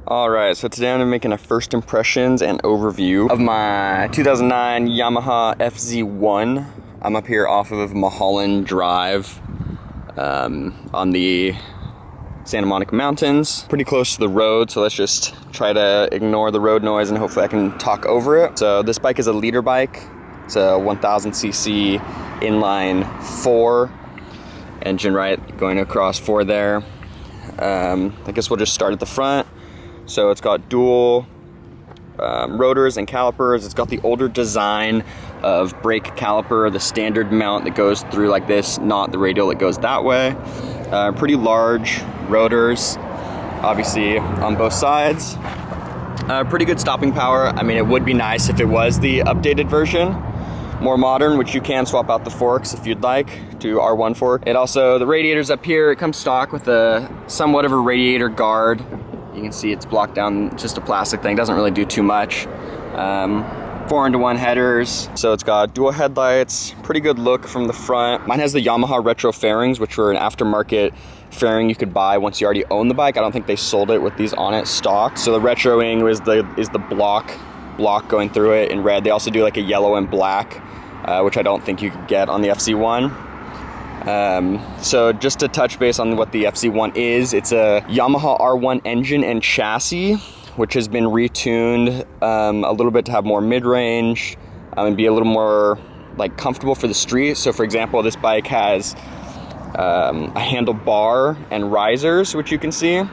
Alright, so today I'm making a first impressions and overview of my 2009 Yamaha FZ1. I'm up here off of Mulholland Drive on the Santa Monica Mountains. Pretty close to the road, so let's just try to ignore the road noise and hopefully I can talk over it. So this bike is a leader bike. It's a 1000cc inline 4 engine, right, going across 4 there. I guess we'll just start at the front. So it's got dual rotors and calipers. It's got the older design of brake caliper, the standard mount that goes through like this, not the radial that goes that way. Pretty large rotors, obviously on both sides. Pretty good stopping power. I mean, it would be nice if it was the updated version, more modern, which you can swap out the forks if you'd like to R1 fork. It also, the radiator's up here. It comes stock with a somewhat of a radiator guard. You can see it's blocked down, just a plastic thing, doesn't really do too much. 4-into-1 headers, so it's got dual headlights, pretty good look from the front. Mine has the Yamaha retro fairings, which were an aftermarket fairing you could buy once you already own the bike. I don't think they sold it with these on it stock. So the retroing is the block going through it in red. They also do like a yellow and black, which I don't think you could get on the FZ1. So just to touch base on what the FZ1 is, it's a Yamaha R1 engine and chassis, which has been retuned a little bit to have more mid-range and be a little more like comfortable for the street. So for example, this bike has a handlebar and risers, which you can see,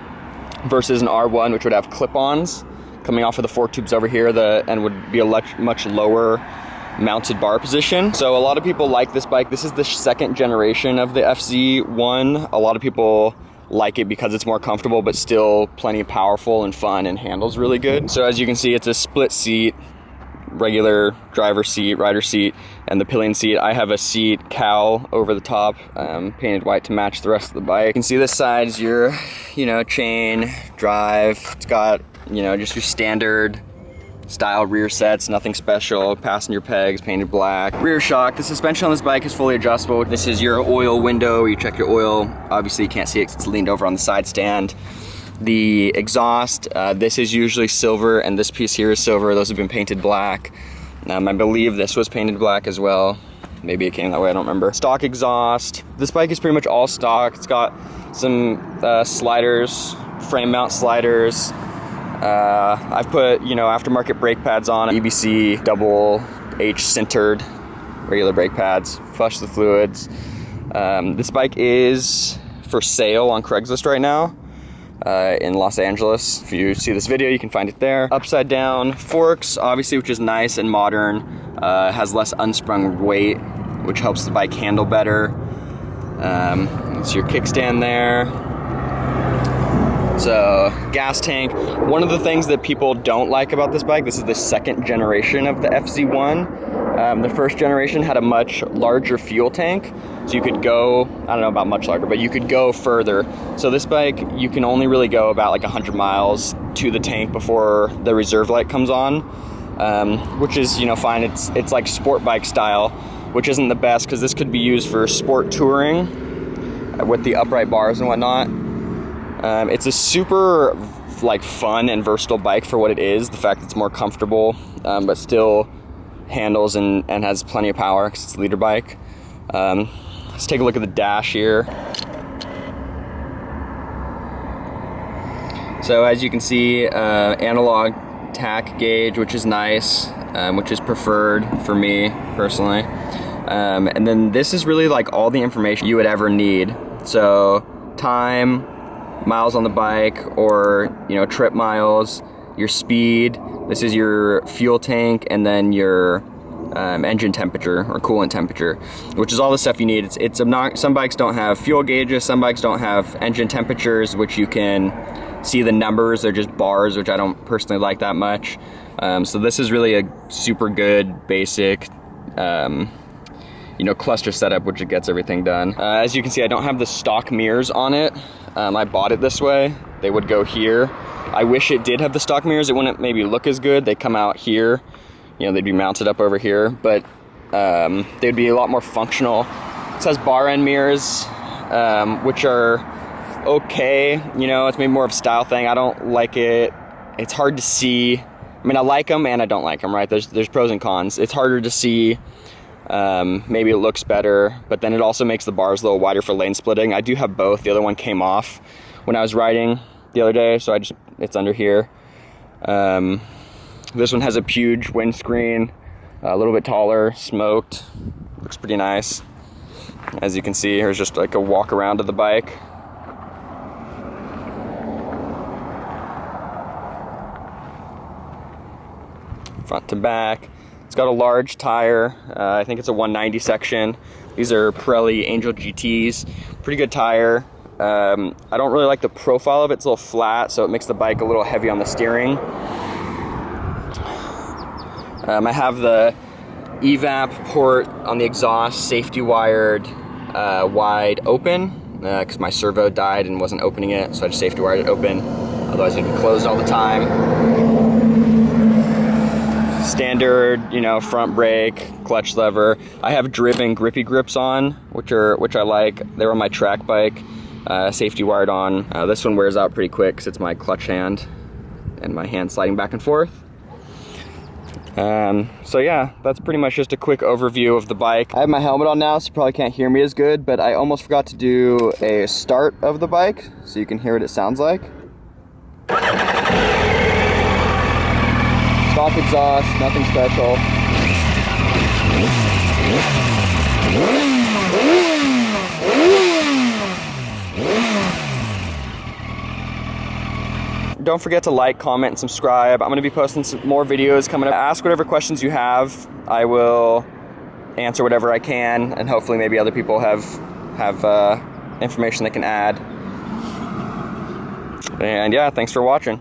versus an R1, which would have clip-ons coming off of the fork tubes over here and would be a much lower mounted bar position. So a lot of people like this bike. This is the second generation of the FZ1. A lot of people like it because it's more comfortable, but still plenty powerful and fun and handles really good. So as you can see, it's a split seat, regular driver seat, rider seat, and the pillion seat. I have a seat cowl over the top, painted white to match the rest of the bike. You can see this side is your, chain drive. It's got, just your standard style rear sets, nothing special. Passenger pegs painted black. Rear shock. The suspension on this bike is fully adjustable. This is your oil window. You check your oil. Obviously you can't see it because it's leaned over on the side stand. The exhaust, this is usually silver and this piece here is silver. Those have been painted black. I believe this was painted black as well. Maybe it came that way, I don't remember. Stock exhaust. This bike is pretty much all stock. It's got some sliders, frame mount sliders. I've put, aftermarket brake pads on, EBC double H sintered regular brake pads, flush the fluids. This bike is for sale on Craigslist right now in Los Angeles. If you see this video, you can find it there. Upside down forks, obviously, which is nice and modern. Has less unsprung weight, which helps the bike handle better. It's your kickstand there. So, gas tank. One of the things that people don't like about this bike, this is the second generation of the FZ1. The first generation had a much larger fuel tank, so you could go, I don't know about much larger, but you could go further. So this bike, you can only really go about like 100 miles to the tank before the reserve light comes on, which is, fine. It's like sport bike style, which isn't the best because this could be used for sport touring with the upright bars and whatnot. It's a super fun and versatile bike for what it is. The fact that it's more comfortable, but still handles and has plenty of power because it's a leader bike. Let's take a look at the dash here. So as you can see, analog tach gauge, which is nice, which is preferred for me personally. And then this is really like all the information you would ever need. So time, miles on the bike, or trip miles, your speed. This is your fuel tank, and then your engine temperature or coolant temperature, which is all the stuff you need. Some bikes don't have fuel gauges, some bikes don't have engine temperatures, which you can see the numbers. They're just bars, which I don't personally like that much. So this is really a super good basic cluster setup, which it gets everything done. As you can see, I don't have the stock mirrors on it. I bought it this way. They would go here. I wish it did have the stock mirrors. It wouldn't maybe look as good. They come out here. They'd be mounted up over here, but they'd be a lot more functional. It has bar end mirrors, which are okay. You know, it's maybe more of a style thing. I don't like it. It's hard to see. I mean, I like them and I don't like them, right? There's pros and cons. It's harder to see. Maybe it looks better, but then it also makes the bars a little wider for lane splitting. I do have both. The other one came off when I was riding the other day, so it's under here. This one has a huge windscreen, a little bit taller, smoked. Looks pretty nice. As you can see, here's just like a walk around of the bike. Front to back. It's got a large tire. I think it's a 190 section. These are Pirelli Angel GTs. Pretty good tire. I don't really like the profile of it. It's a little flat, so it makes the bike a little heavy on the steering. I have the evap port on the exhaust, safety wired, wide open, because my servo died and wasn't opening it, so I just safety wired it open. Otherwise it'd be closed all the time. Standard, you know, front brake, clutch lever. I have driven grippy grips on, which I like. They're on my track bike, safety wired on. This one wears out pretty quick because it's my clutch hand and my hand sliding back and forth. So yeah, that's pretty much just a quick overview of the bike. I have my helmet on now, so you probably can't hear me as good, but I almost forgot to do a start of the bike, so you can hear what it sounds like. Stock exhaust, nothing special. Don't forget to like, comment, and subscribe. I'm going to be posting some more videos coming up. Ask whatever questions you have. I will answer whatever I can, and hopefully maybe other people have information they can add. And yeah, thanks for watching.